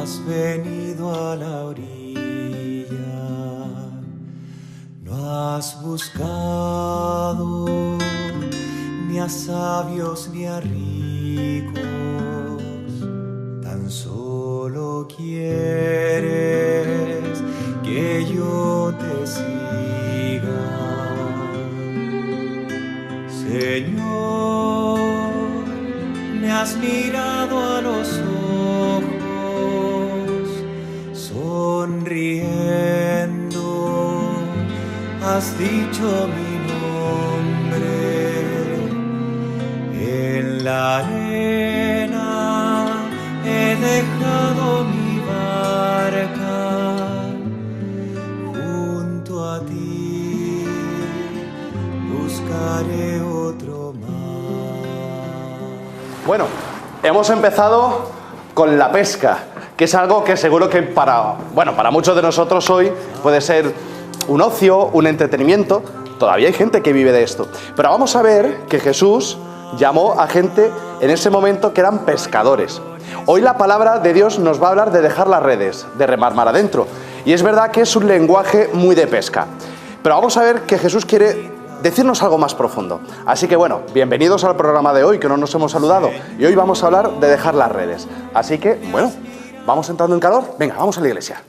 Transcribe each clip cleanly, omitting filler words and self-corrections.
has venido a la orilla, no has buscado ni a sabios ni a ricos, tan solo quieres que yo te siga. Señor, me has mirado a los ojos, sonriendo, has dicho mi nombre. En la arena he dejado mi barca, junto a ti buscaré otro mar. Bueno, hemos empezado con la pesca, que es algo que seguro que para muchos de nosotros hoy puede ser un ocio, un entretenimiento. Todavía hay gente que vive de esto. Pero vamos a ver que Jesús llamó a gente en ese momento que eran pescadores. Hoy la palabra de Dios nos va a hablar de dejar las redes, de remar mar adentro. Y es verdad que es un lenguaje muy de pesca. Pero vamos a ver que Jesús quiere decirnos algo más profundo. Así que bueno, bienvenidos al programa de hoy, que no nos hemos saludado. Y hoy vamos a hablar de dejar las redes. Así que, bueno, ¿vamos entrando en calor? Venga, vamos a la iglesia.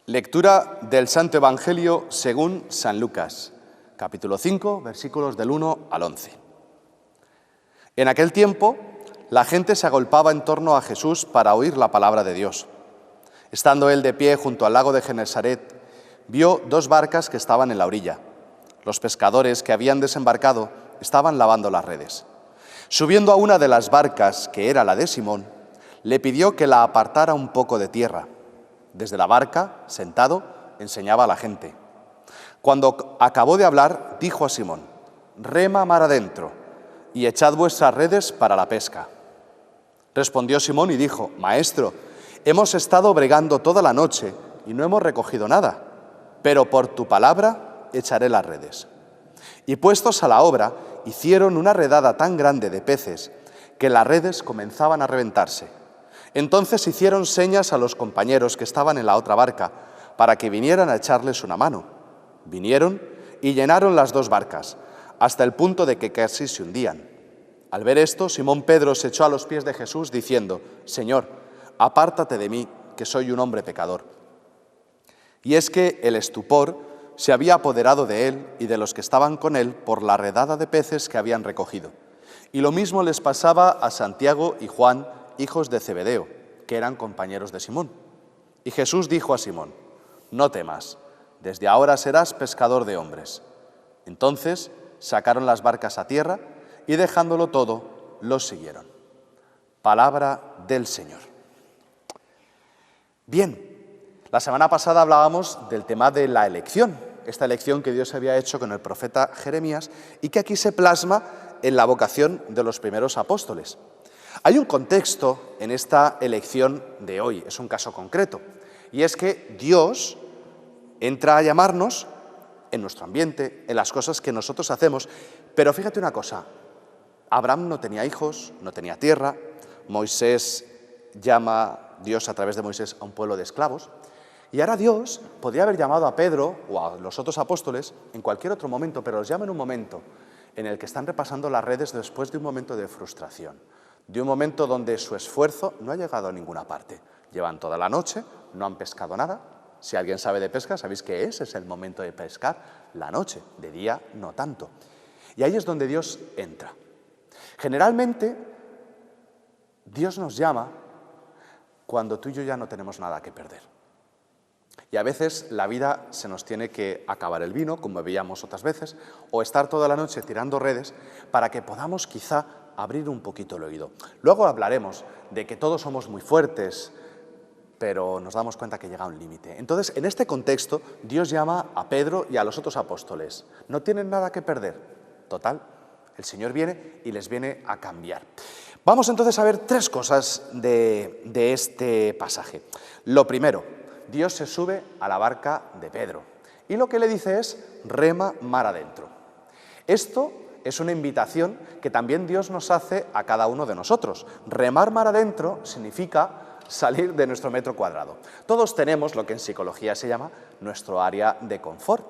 Lectura del Santo Evangelio según San Lucas, capítulo 5, versículos del 1 al 11. En aquel tiempo, la gente se agolpaba en torno a Jesús para oír la palabra de Dios. Estando él de pie junto al lago de Genesaret, vio dos barcas que estaban en la orilla. Los pescadores que habían desembarcado estaban lavando las redes. Subiendo a una de las barcas, que era la de Simón, le pidió que la apartara un poco de tierra. Desde la barca, sentado, enseñaba a la gente. Cuando acabó de hablar, dijo a Simón: «Rema mar adentro y echad vuestras redes para la pesca». Respondió Simón y dijo: «Maestro, hemos estado bregando toda la noche y no hemos recogido nada, pero por tu palabra echaré las redes». Y puestos a la obra, hicieron una redada tan grande de peces que las redes comenzaban a reventarse. Entonces hicieron señas a los compañeros que estaban en la otra barca para que vinieran a echarles una mano. Vinieron y llenaron las dos barcas, hasta el punto de que casi se hundían. Al ver esto, Simón Pedro se echó a los pies de Jesús diciendo: «Señor, apártate de mí, que soy un hombre pecador». Y es que el estupor se había apoderado de él y de los que estaban con él por la redada de peces que habían recogido. Y lo mismo les pasaba a Santiago y Juan, hijos de Zebedeo, que eran compañeros de Simón. Y Jesús dijo a Simón: «No temas, desde ahora serás pescador de hombres». Entonces sacaron las barcas a tierra y dejándolo todo, los siguieron. Palabra del Señor. Bien. La semana pasada hablábamos del tema de la elección, esta elección que Dios había hecho con el profeta Jeremías y que aquí se plasma en la vocación de los primeros apóstoles. Hay un contexto en esta elección de hoy, es un caso concreto, y es que Dios entra a llamarnos en nuestro ambiente, en las cosas que nosotros hacemos, pero fíjate una cosa, Abraham no tenía hijos, no tenía tierra, Moisés llama Dios a través de Moisés a un pueblo de esclavos. Y ahora Dios podría haber llamado a Pedro o a los otros apóstoles en cualquier otro momento, pero los llama en un momento en el que están repasando las redes después de un momento de frustración, de un momento donde su esfuerzo no ha llegado a ninguna parte. Llevan toda la noche, no han pescado nada. Si alguien sabe de pesca, sabéis que ese es el momento de pescar, la noche, de día no tanto. Y ahí es donde Dios entra. Generalmente, Dios nos llama cuando tú y yo ya no tenemos nada que perder. Y a veces la vida se nos tiene que acabar el vino, como veíamos otras veces, o estar toda la noche tirando redes para que podamos quizá abrir un poquito el oído. Luego hablaremos de que todos somos muy fuertes, pero nos damos cuenta que llega un límite. Entonces, en este contexto, Dios llama a Pedro y a los otros apóstoles. No tienen nada que perder. Total, el Señor viene y les viene a cambiar. Vamos entonces a ver tres cosas de este pasaje. Lo primero, Dios se sube a la barca de Pedro y lo que le dice es: rema mar adentro. Esto es una invitación que también Dios nos hace a cada uno de nosotros. Remar mar adentro significa salir de nuestro metro cuadrado. Todos tenemos lo que en psicología se llama nuestro área de confort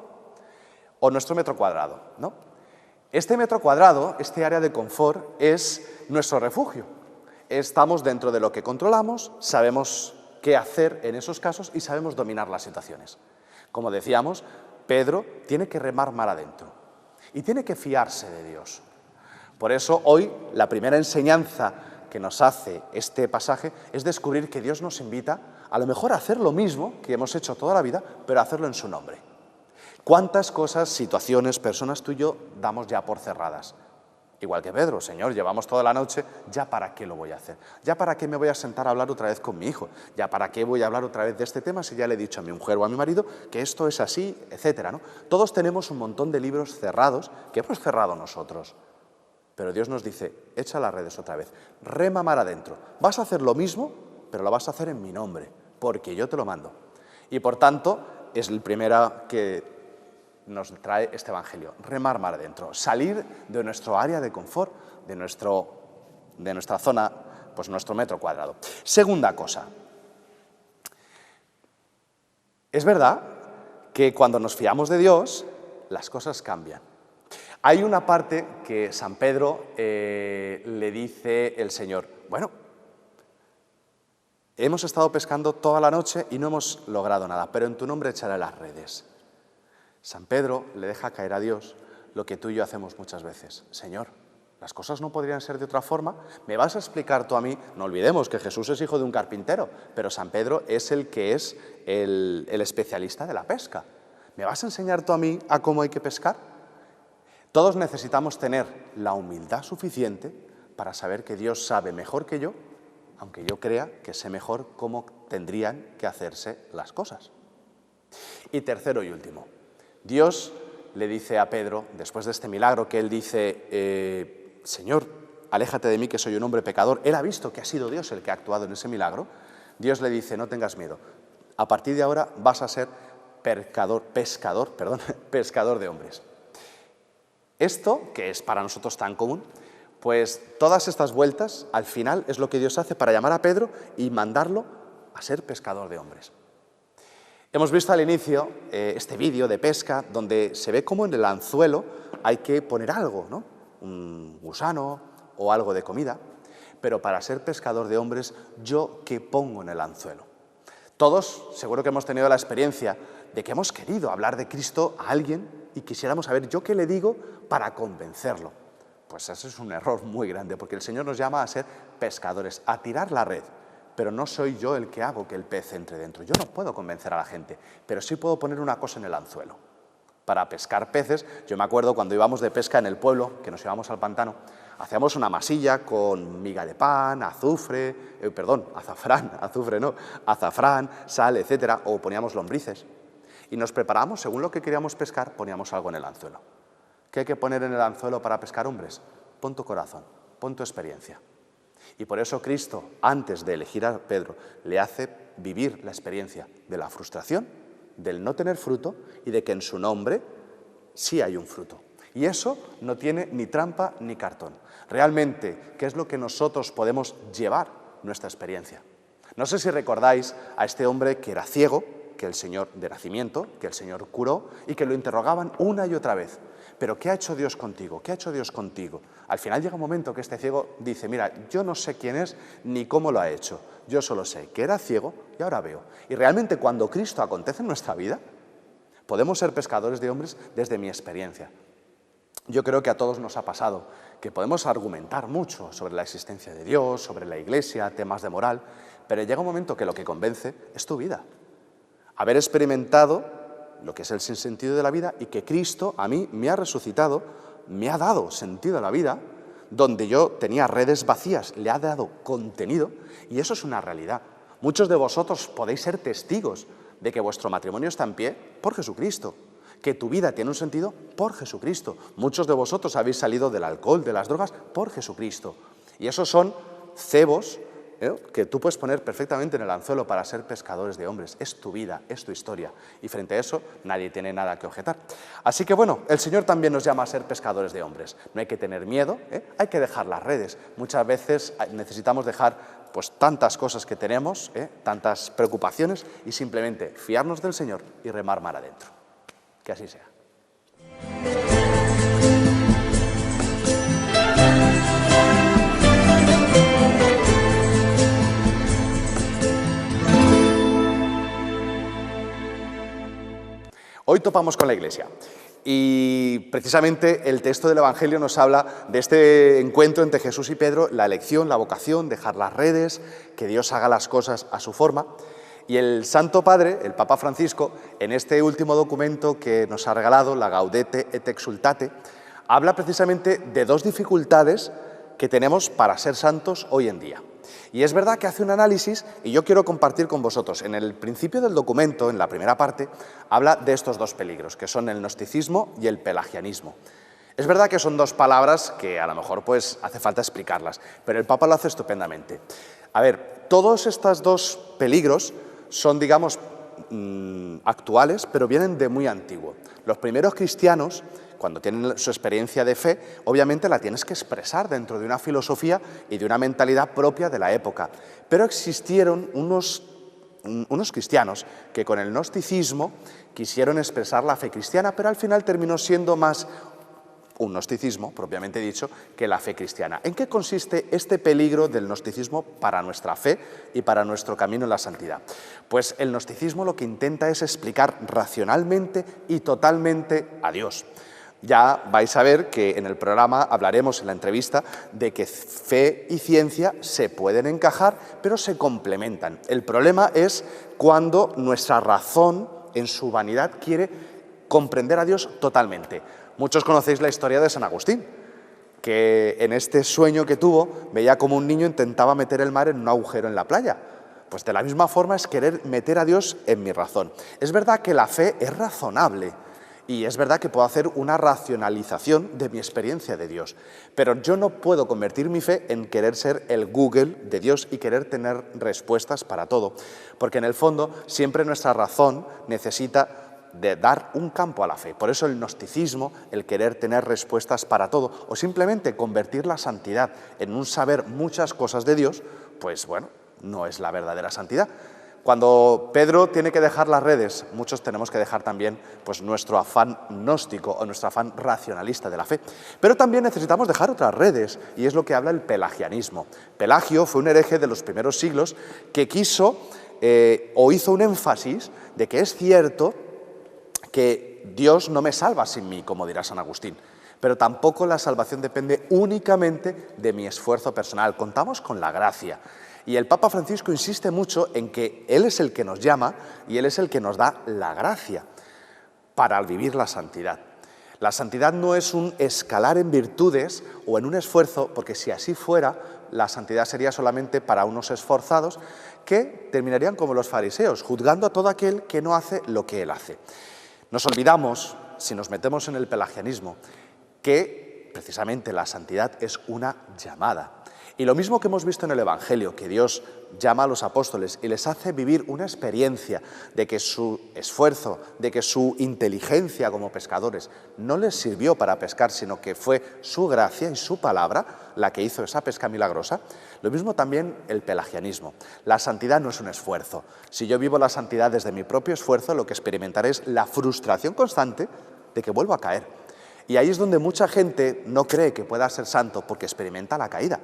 o nuestro metro cuadrado, ¿no? Este metro cuadrado, este área de confort, es nuestro refugio. Estamos dentro de lo que controlamos, sabemos qué hacer en esos casos y sabemos dominar las situaciones. Como decíamos, Pedro tiene que remar mar adentro y tiene que fiarse de Dios. Por eso hoy la primera enseñanza que nos hace este pasaje es descubrir que Dios nos invita a lo mejor a hacer lo mismo que hemos hecho toda la vida, pero a hacerlo en su nombre. ¿Cuántas cosas, situaciones, personas tú y yo damos ya por cerradas? Igual que Pedro, Señor, llevamos toda la noche, ¿ya para qué lo voy a hacer? ¿Ya para qué me voy a sentar a hablar otra vez con mi hijo? ¿Ya para qué voy a hablar otra vez de este tema si ya le he dicho a mi mujer o a mi marido que esto es así, etcétera, ¿no? Todos tenemos un montón de libros cerrados que hemos cerrado nosotros. Pero Dios nos dice, echa las redes otra vez, rema mar adentro. Vas a hacer lo mismo, pero lo vas a hacer en mi nombre, porque yo te lo mando. Y por tanto, es el primero que nos trae este Evangelio, remar mar adentro, salir de nuestro área de confort, de nuestra zona, pues nuestro metro cuadrado. Segunda cosa, es verdad que cuando nos fiamos de Dios, las cosas cambian. Hay una parte que San Pedro le dice el Señor, bueno, hemos estado pescando toda la noche y no hemos logrado nada, pero en tu nombre echaré las redes. San Pedro le deja caer a Dios lo que tú y yo hacemos muchas veces. Señor, las cosas no podrían ser de otra forma. ¿Me vas a explicar tú a mí? No olvidemos que Jesús es hijo de un carpintero, pero San Pedro es el que es el especialista de la pesca. ¿Me vas a enseñar tú a mí a cómo hay que pescar? Todos necesitamos tener la humildad suficiente para saber que Dios sabe mejor que yo, aunque yo crea que sé mejor cómo tendrían que hacerse las cosas. Y tercero y último, Dios le dice a Pedro, después de este milagro que él dice, Señor, aléjate de mí que soy un hombre pecador. Él ha visto que ha sido Dios el que ha actuado en ese milagro. Dios le dice, no tengas miedo, a partir de ahora vas a ser pescador de hombres. Esto, que es para nosotros tan común, pues todas estas vueltas, al final, es lo que Dios hace para llamar a Pedro y mandarlo a ser pescador de hombres. Hemos visto al inicio este vídeo de pesca donde se ve cómo en el anzuelo hay que poner algo, ¿no? Un gusano o algo de comida, pero para ser pescador de hombres, ¿yo qué pongo en el anzuelo? Todos seguro que hemos tenido la experiencia de que hemos querido hablar de Cristo a alguien y quisiéramos saber yo qué le digo para convencerlo. Pues ese es un error muy grande, porque el Señor nos llama a ser pescadores, a tirar la red. Pero no soy yo el que hago que el pez entre dentro. Yo no puedo convencer a la gente, pero sí puedo poner una cosa en el anzuelo. Para pescar peces, yo me acuerdo cuando íbamos de pesca en el pueblo, que nos íbamos al pantano, hacíamos una masilla con miga de pan, azafrán, sal, etcétera, o poníamos lombrices. Y nos preparábamos, según lo que queríamos pescar, poníamos algo en el anzuelo. ¿Qué hay que poner en el anzuelo para pescar hombres? Pon tu corazón, pon tu experiencia. Y por eso Cristo, antes de elegir a Pedro, le hace vivir la experiencia de la frustración, del no tener fruto y de que en su nombre sí hay un fruto. Y eso no tiene ni trampa ni cartón. Realmente, ¿qué es lo que nosotros podemos llevar nuestra experiencia? No sé si recordáis a este hombre que era ciego, que el Señor de nacimiento, que el Señor curó y que lo interrogaban una y otra vez. ¿Pero qué ha hecho Dios contigo? ¿Qué ha hecho Dios contigo? Al final llega un momento que este ciego dice, mira, yo no sé quién es ni cómo lo ha hecho. Yo solo sé que era ciego y ahora veo. Y realmente cuando Cristo acontece en nuestra vida, podemos ser pescadores de hombres desde mi experiencia. Yo creo que a todos nos ha pasado que podemos argumentar mucho sobre la existencia de Dios, sobre la Iglesia, temas de moral, pero llega un momento que lo que convence es tu vida. Haber experimentado lo que es el sinsentido de la vida y que Cristo a mí me ha resucitado, me ha dado sentido a la vida, donde yo tenía redes vacías, le ha dado contenido y eso es una realidad. Muchos de vosotros podéis ser testigos de que vuestro matrimonio está en pie por Jesucristo, que tu vida tiene un sentido por Jesucristo. Muchos de vosotros habéis salido del alcohol, de las drogas, por Jesucristo. Y esos son cebos que tú puedes poner perfectamente en el anzuelo para ser pescadores de hombres. Es tu vida, es tu historia. Y frente a eso, nadie tiene nada que objetar. Así que bueno, el Señor también nos llama a ser pescadores de hombres. No hay que tener miedo, hay que dejar las redes. Muchas veces necesitamos dejar pues tantas cosas que tenemos, tantas preocupaciones, y simplemente fiarnos del Señor y remar mar adentro. Que así sea. Hoy topamos con la Iglesia y precisamente el texto del Evangelio nos habla de este encuentro entre Jesús y Pedro, la elección, la vocación, dejar las redes, que Dios haga las cosas a su forma. Y el Santo Padre, el Papa Francisco, en este último documento que nos ha regalado, la Gaudete et Exsultate, habla precisamente de dos dificultades que tenemos para ser santos hoy en día. Y es verdad que hace un análisis, y yo quiero compartir con vosotros. En el principio del documento, en la primera parte, habla de estos dos peligros, que son el gnosticismo y el pelagianismo. Es verdad que son dos palabras que a lo mejor pues hace falta explicarlas, pero el Papa lo hace estupendamente. A ver, todos estos dos peligros son, digamos, actuales, pero vienen de muy antiguo. Los primeros cristianos, cuando tienen su experiencia de fe, obviamente la tienes que expresar dentro de una filosofía y de una mentalidad propia de la época. Pero existieron unos cristianos que con el gnosticismo quisieron expresar la fe cristiana, pero al final terminó siendo más un gnosticismo, propiamente dicho, que la fe cristiana. ¿En qué consiste este peligro del gnosticismo para nuestra fe y para nuestro camino en la santidad? Pues el gnosticismo lo que intenta es explicar racionalmente y totalmente a Dios. Ya vais a ver que en el programa hablaremos en la entrevista de que fe y ciencia se pueden encajar, pero se complementan. El problema es cuando nuestra razón, en su vanidad, quiere comprender a Dios totalmente. Muchos conocéis la historia de San Agustín, que en este sueño que tuvo veía como un niño intentaba meter el mar en un agujero en la playa. Pues de la misma forma es querer meter a Dios en mi razón. Es verdad que la fe es razonable, y es verdad que puedo hacer una racionalización de mi experiencia de Dios, pero yo no puedo convertir mi fe en querer ser el Google de Dios y querer tener respuestas para todo, porque en el fondo siempre nuestra razón necesita de dar un campo a la fe. Por eso el gnosticismo, el querer tener respuestas para todo, o simplemente convertir la santidad en un saber muchas cosas de Dios, pues bueno, no es la verdadera santidad. Cuando Pedro tiene que dejar las redes, muchos tenemos que dejar también pues, nuestro afán gnóstico o nuestro afán racionalista de la fe. Pero también necesitamos dejar otras redes, y es lo que habla el pelagianismo. Pelagio fue un hereje de los primeros siglos que quiso o hizo un énfasis de que es cierto que Dios no me salva sin mí, como dirá San Agustín, pero tampoco la salvación depende únicamente de mi esfuerzo personal. Contamos con la gracia. Y el Papa Francisco insiste mucho en que Él es el que nos llama y Él es el que nos da la gracia para vivir la santidad. La santidad no es un escalar en virtudes o en un esfuerzo, porque si así fuera, la santidad sería solamente para unos esforzados que terminarían como los fariseos, juzgando a todo aquel que no hace lo que Él hace. Nos olvidamos, si nos metemos en el pelagianismo, que precisamente la santidad es una llamada. Y lo mismo que hemos visto en el Evangelio, que Dios llama a los apóstoles y les hace vivir una experiencia de que su esfuerzo, de que su inteligencia como pescadores no les sirvió para pescar, sino que fue su gracia y su palabra la que hizo esa pesca milagrosa. Lo mismo también el pelagianismo. La santidad no es un esfuerzo. Si yo vivo la santidad desde mi propio esfuerzo, lo que experimentaré es la frustración constante de que vuelvo a caer. Y ahí es donde mucha gente no cree que pueda ser santo porque experimenta la caída.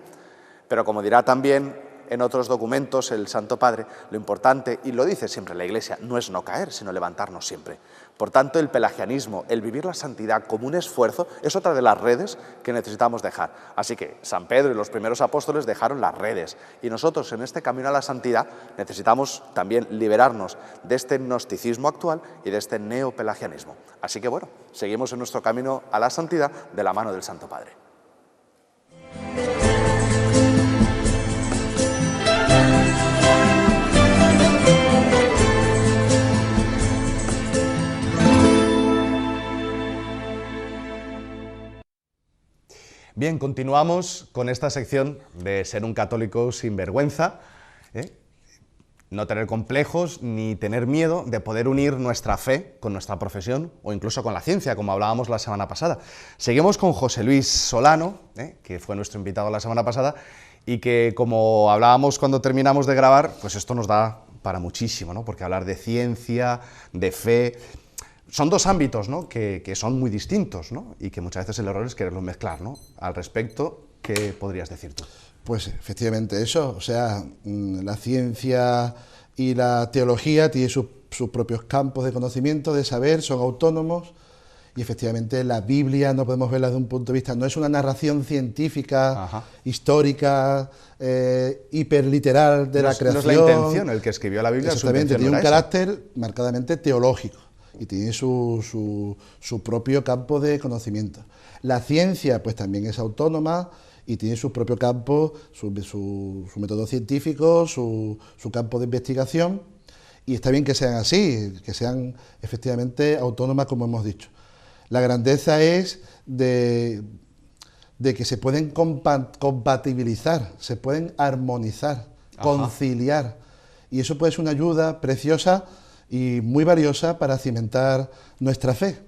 Pero como dirá también en otros documentos el Santo Padre, lo importante, y lo dice siempre la Iglesia, no es no caer, sino levantarnos siempre. Por tanto, el pelagianismo, el vivir la santidad como un esfuerzo, es otra de las redes que necesitamos dejar. Así que San Pedro y los primeros apóstoles dejaron las redes, y nosotros en este camino a la santidad necesitamos también liberarnos de este gnosticismo actual y de este neopelagianismo. Así que bueno, seguimos en nuestro camino a la santidad de la mano del Santo Padre. Bien, continuamos con esta sección de ser un católico sin vergüenza, no tener complejos ni tener miedo de poder unir nuestra fe con nuestra profesión o incluso con la ciencia, como hablábamos la semana pasada. Seguimos con José Luis Solano, que fue nuestro invitado la semana pasada, y que, como hablábamos cuando terminamos de grabar, pues esto nos da para muchísimo, ¿no? Porque hablar de ciencia, de fe, son dos ámbitos, ¿no? que son muy distintos, ¿no? Y que muchas veces el error es quererlos mezclar, ¿no? Al respecto, ¿qué podrías decir tú? Pues efectivamente eso, o sea, la ciencia y la teología tienen sus propios campos de conocimiento, de saber, son autónomos, y efectivamente la Biblia no podemos verla desde un punto de vista, no es una narración científica, Ajá. histórica, hiperliteral de la creación. No es la intención, el que escribió la Biblia, exactamente, su tiene un intención no era carácter marcadamente teológico y tiene su propio campo de conocimiento. La ciencia pues también es autónoma y tiene su propio campo, su método científico, su campo de investigación, y está bien que sean así, que sean efectivamente autónomas, como hemos dicho. La grandeza es de que se pueden compatibilizar, se pueden armonizar, Ajá. conciliar, y eso puede ser una ayuda preciosa y muy valiosa para cimentar nuestra fe.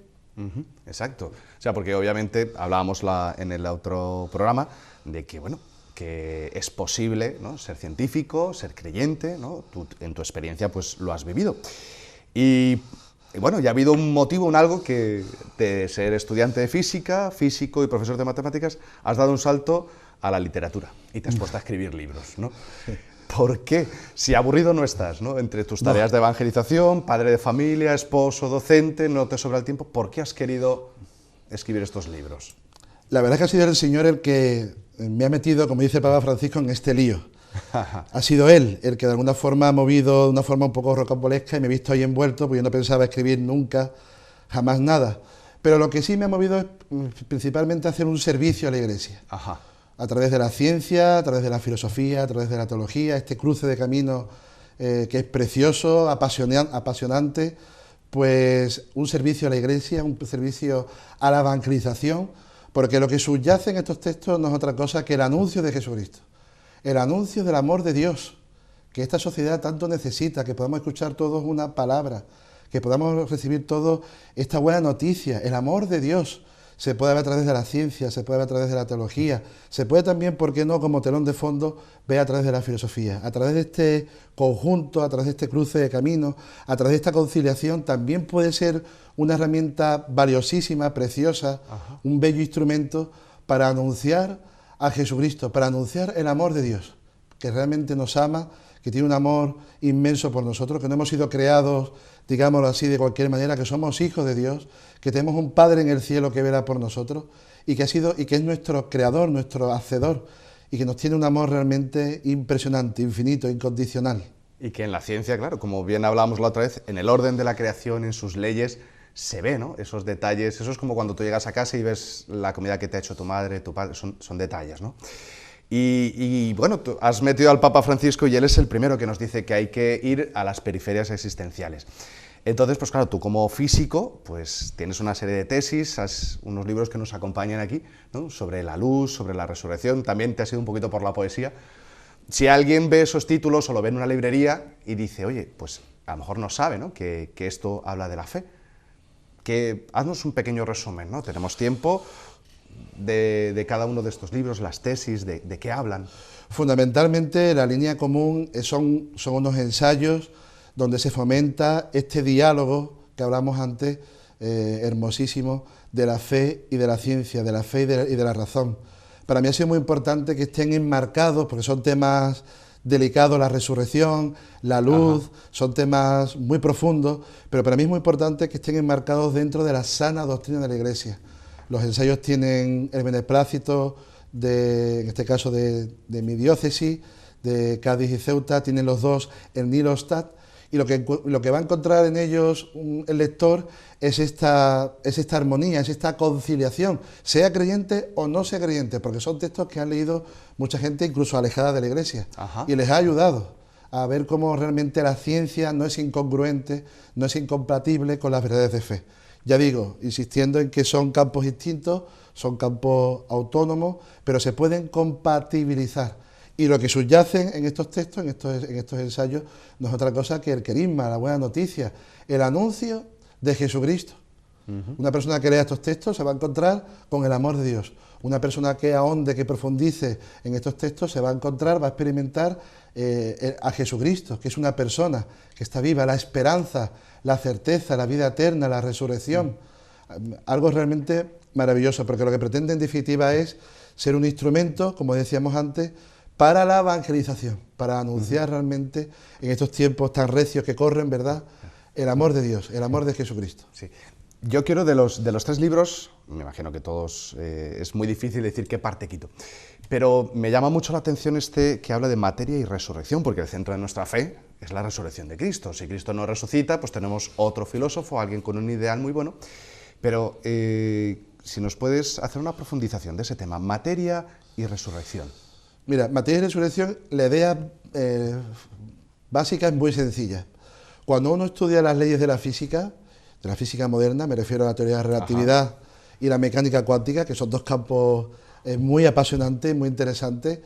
Exacto. O sea, porque obviamente hablábamos en el otro programa de que, bueno, que es posible, ¿no?, ser científico, ser creyente, ¿no? Tú, en tu experiencia, pues lo has vivido. Y bueno, ya ha habido un motivo, algo que de ser estudiante de física, físico y profesor de matemáticas, has dado un salto a la literatura y te has puesto a escribir libros, ¿no? ¿Por qué? Si aburrido no estás, ¿no? Entre tus tareas de evangelización, padre de familia, esposo, docente, no te sobra el tiempo, ¿por qué has querido escribir estos libros? La verdad es que ha sido el Señor el que me ha metido, como dice el Papa Francisco, en este lío. Ha sido Él el que de alguna forma ha movido de una forma un poco rocambolesca y me he visto ahí envuelto, porque yo no pensaba escribir nunca, jamás nada. Pero lo que sí me ha movido es principalmente hacer un servicio a la Iglesia. Ajá. A través de la ciencia, a través de la filosofía, a través de la teología, este cruce de caminos que es precioso, apasionante, pues un servicio a la Iglesia, un servicio a la evangelización, porque lo que subyace en estos textos no es otra cosa que el anuncio de Jesucristo, el anuncio del amor de Dios, que esta sociedad tanto necesita, que podamos escuchar todos una palabra, que podamos recibir todos esta buena noticia, el amor de Dios. Se puede ver a través de la ciencia, se puede ver a través de la teología, se puede también, ¿por qué no?, como telón de fondo, ver a través de la filosofía. A través de este conjunto, a través de este cruce de caminos, a través de esta conciliación, también puede ser una herramienta valiosísima, preciosa, Ajá, un bello instrumento para anunciar a Jesucristo, para anunciar el amor de Dios, que realmente nos ama, que tiene un amor inmenso por nosotros, que no hemos sido creados, digámoslo así, de cualquier manera, que somos hijos de Dios, que tenemos un Padre en el cielo que vela por nosotros y que es nuestro creador, nuestro hacedor, y que nos tiene un amor realmente impresionante, infinito, incondicional. Y que en la ciencia, claro, como bien hablábamos la otra vez, en el orden de la creación, en sus leyes, se ve, ¿no?, esos detalles. Eso es como cuando tú llegas a casa y ves la comida que te ha hecho tu madre, tu padre, son detalles, ¿no? Y bueno, tú has metido al Papa Francisco y él es el primero que nos dice que hay que ir a las periferias existenciales. Entonces, pues claro, tú como físico, pues tienes una serie de tesis, unos libros que nos acompañan aquí, ¿no?, sobre la luz, sobre la resurrección, también te has ido un poquito por la poesía. Si alguien ve esos títulos o lo ve en una librería y dice, oye, pues a lo mejor no sabe, ¿no?, que esto habla de la fe. Haznos un pequeño resumen, ¿no? Tenemos tiempo de cada uno de estos libros, las tesis, de qué hablan. Fundamentalmente la línea común son unos ensayos donde se fomenta este diálogo que hablamos antes, hermosísimo, de la fe y de la ciencia, de la fe y de la razón. Para mí ha sido muy importante que estén enmarcados, porque son temas delicados, la resurrección, la luz, Ajá, son temas muy profundos, pero para mí es muy importante que estén enmarcados dentro de la sana doctrina de la Iglesia. Los ensayos tienen el beneplácito, en este caso de mi diócesis, de Cádiz y Ceuta, tienen los dos el Nilostat, y lo que va a encontrar en ellos el lector es esta armonía, es esta conciliación, sea creyente o no sea creyente, porque son textos que han leído mucha gente incluso alejada de la Iglesia. Ajá. Y les ha ayudado a ver cómo realmente la ciencia no es incongruente, no es incompatible con las verdades de fe. Ya digo, insistiendo en que son campos distintos, son campos autónomos, pero se pueden compatibilizar. Y lo que subyace en estos textos, en estos ensayos, no es otra cosa que el querigma, la buena noticia, el anuncio de Jesucristo. Una persona que lea estos textos se va a encontrar con el amor de Dios. Una persona que ahonde, que profundice en estos textos se va a encontrar, va a experimentar a Jesucristo, que es una persona que está viva, la esperanza, la certeza, la vida eterna, la resurrección. Algo realmente maravilloso, porque lo que pretende en definitiva es ser un instrumento, como decíamos antes, para la evangelización, para anunciar realmente en estos tiempos tan recios que corren, ¿verdad?, el amor de Dios, el amor de Jesucristo. Sí. Yo quiero de los 3 libros, me imagino que todos, es muy difícil decir qué parte quito, pero me llama mucho la atención este que habla de materia y resurrección, porque el centro de nuestra fe es la resurrección de Cristo. Si Cristo no resucita, pues tenemos otro filósofo, alguien con un ideal muy bueno, pero si nos puedes hacer una profundización de ese tema, materia y resurrección. Mira, materia y resurrección, la idea básica es muy sencilla. Cuando uno estudia las leyes de la física moderna, me refiero a la teoría de la relatividad y la mecánica cuántica, que son dos campos muy apasionantes, muy interesantes,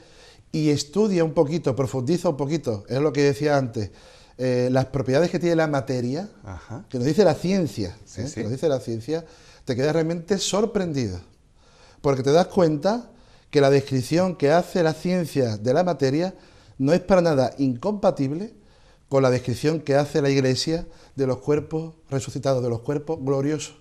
y estudia un poquito, profundiza un poquito, es lo que decía antes, las propiedades que tiene la materia, que nos dice la ciencia, que nos dice la ciencia, te quedas realmente sorprendido, porque te das cuenta que la descripción que hace la ciencia de la materia no es para nada incompatible con la descripción que hace la Iglesia de los cuerpos resucitados, de los cuerpos gloriosos.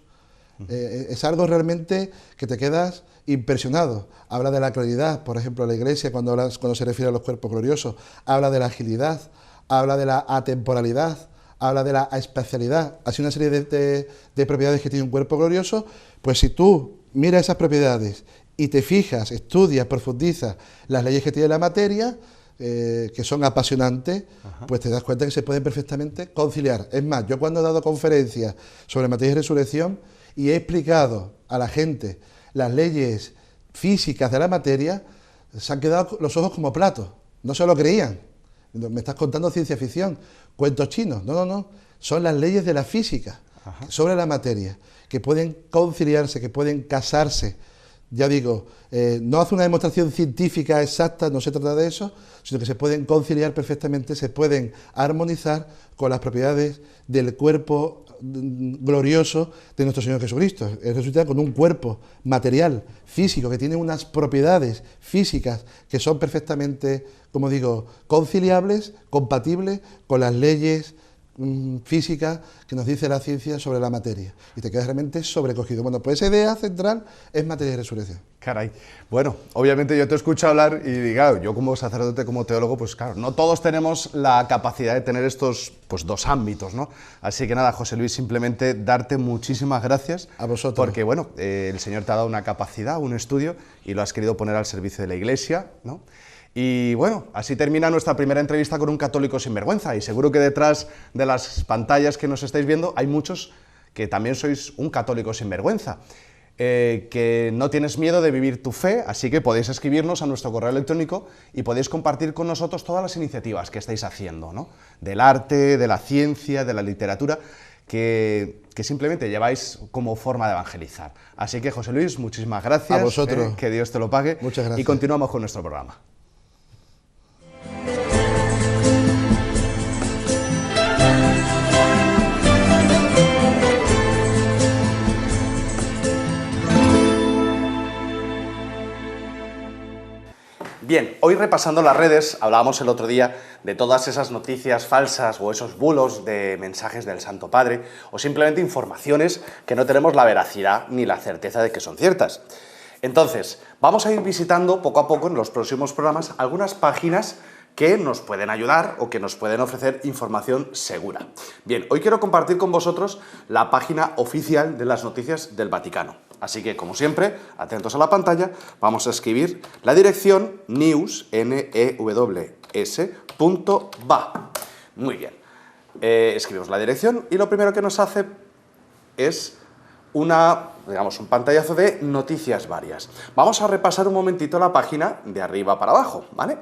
Es algo realmente que te quedas impresionado. Habla de la claridad, por ejemplo, la Iglesia cuando se refiere a los cuerpos gloriosos, habla de la agilidad, habla de la atemporalidad, habla de la espacialidad, así una serie de propiedades que tiene un cuerpo glorioso. Pues si tú miras esas propiedades y te fijas, estudias, profundizas las leyes que tiene la materia, que son apasionantes, pues te das cuenta que se pueden perfectamente conciliar. Es más, yo cuando he dado conferencias sobre materia y resurrección y he explicado a la gente las leyes físicas de la materia, se han quedado los ojos como platos, no se lo creían. Me estás contando ciencia ficción, cuentos chinos. No, son las leyes de la física sobre la materia, que pueden conciliarse, que pueden casarse. Ya digo, no hace una demostración científica exacta, no se trata de eso, sino que se pueden conciliar perfectamente, se pueden armonizar con las propiedades del cuerpo glorioso de nuestro Señor Jesucristo. Él resucita con un cuerpo material, físico, que tiene unas propiedades físicas que son perfectamente, como digo, conciliables, compatibles con las leyes física que nos dice la ciencia sobre la materia, y te quedas realmente sobrecogido. Bueno, pues esa idea central es materia y resurrección. Caray. Bueno, obviamente yo te escucho hablar y claro, yo como sacerdote, como teólogo, pues claro, no todos tenemos la capacidad de tener estos pues 2 ámbitos, ¿no? Así que nada, José Luis, simplemente darte muchísimas gracias. A vosotros. Porque bueno, el Señor te ha dado una capacidad, un estudio, y lo has querido poner al servicio de la Iglesia, ¿no? Y bueno, así termina nuestra primera entrevista con un católico sinvergüenza, y seguro que detrás de las pantallas que nos estáis viendo hay muchos que también sois un católico sinvergüenza, que no tienes miedo de vivir tu fe, así que podéis escribirnos a nuestro correo electrónico y podéis compartir con nosotros todas las iniciativas que estáis haciendo, ¿no? Del arte, de la ciencia, de la literatura, que simplemente lleváis como forma de evangelizar. Así que, José Luis, muchísimas gracias. A vosotros. Que Dios te lo pague. Muchas gracias. Y continuamos con nuestro programa. Bien, hoy repasando las redes, hablábamos el otro día de todas esas noticias falsas o esos bulos de mensajes del Santo Padre o simplemente informaciones que no tenemos la veracidad ni la certeza de que son ciertas. Entonces, vamos a ir visitando poco a poco en los próximos programas algunas páginas que nos pueden ayudar o que nos pueden ofrecer información segura. Bien, hoy quiero compartir con vosotros la página oficial de las noticias del Vaticano. Así que, como siempre, atentos a la pantalla, vamos a escribir la dirección news, news.va. Muy bien. Escribimos la dirección y lo primero que nos hace es un pantallazo de noticias varias. Vamos a repasar un momentito la página de arriba para abajo, ¿vale?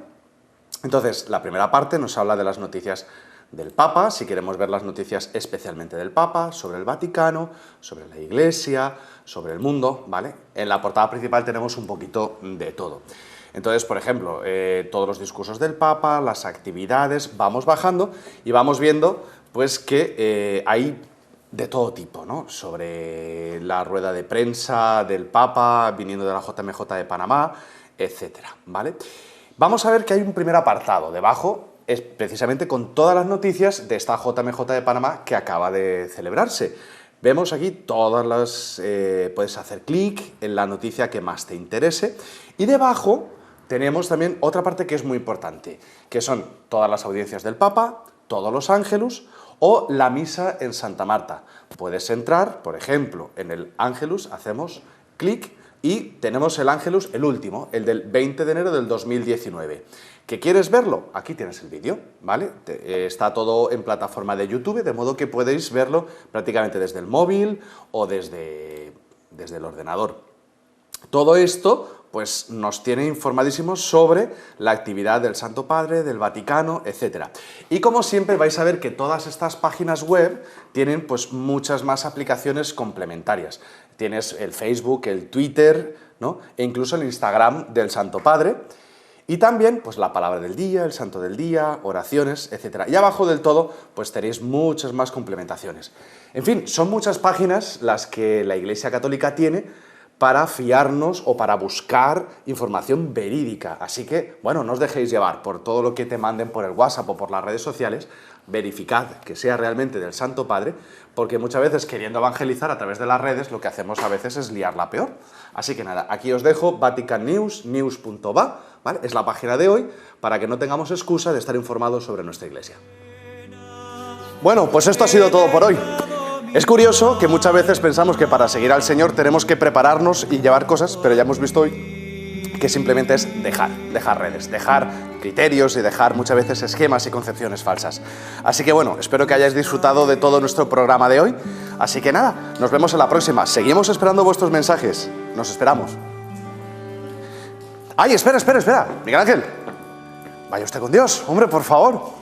Entonces, la primera parte nos habla de las noticias del Papa, si queremos ver las noticias especialmente del Papa, sobre el Vaticano, sobre la Iglesia, sobre el mundo, ¿vale? En la portada principal tenemos un poquito de todo. Entonces, por ejemplo, todos los discursos del Papa, las actividades, vamos bajando y vamos viendo pues que hay de todo tipo, ¿no? Sobre la rueda de prensa del Papa viniendo de la JMJ de Panamá, etcétera, ¿vale? Vamos a ver que hay un primer apartado debajo, es precisamente con todas las noticias de esta JMJ de Panamá que acaba de celebrarse. Vemos aquí todas las... puedes hacer clic en la noticia que más te interese y debajo tenemos también otra parte que es muy importante, que son todas las audiencias del Papa, todos los ángelus o la misa en Santa Marta. Puedes entrar, por ejemplo, en el ángelus, hacemos clic y tenemos el ángelus, el último, el del 20 de enero del 2019. ¿Que quieres verlo? Aquí tienes el vídeo, ¿vale? Está todo en plataforma de YouTube, de modo que podéis verlo prácticamente desde el móvil o desde el ordenador. Todo esto pues nos tiene informadísimos sobre la actividad del Santo Padre, del Vaticano, etc. Y como siempre vais a ver que todas estas páginas web tienen pues muchas más aplicaciones complementarias. Tienes el Facebook, el Twitter, ¿no? E incluso el Instagram del Santo Padre. Y también pues la palabra del día, el santo del día, oraciones, etc. Y abajo del todo pues tenéis muchas más complementaciones. En fin, son muchas páginas las que la Iglesia Católica tiene para fiarnos o para buscar información verídica. Así que, bueno, no os dejéis llevar por todo lo que te manden por el WhatsApp o por las redes sociales, verificad que sea realmente del Santo Padre, porque muchas veces queriendo evangelizar a través de las redes, lo que hacemos a veces es liarla peor. Así que nada, aquí os dejo Vatican News, news.va, ¿vale? Es la página de hoy, para que no tengamos excusa de estar informados sobre nuestra Iglesia. Bueno, pues esto ha sido todo por hoy. Es curioso que muchas veces pensamos que para seguir al Señor tenemos que prepararnos y llevar cosas, pero ya hemos visto hoy que simplemente es dejar redes, dejar criterios y dejar muchas veces esquemas y concepciones falsas. Así que bueno, espero que hayáis disfrutado de todo nuestro programa de hoy. Así que nada, nos vemos en la próxima. Seguimos esperando vuestros mensajes. Nos esperamos. ¡Ay, espera! Miguel Ángel, vaya usted con Dios, hombre, por favor.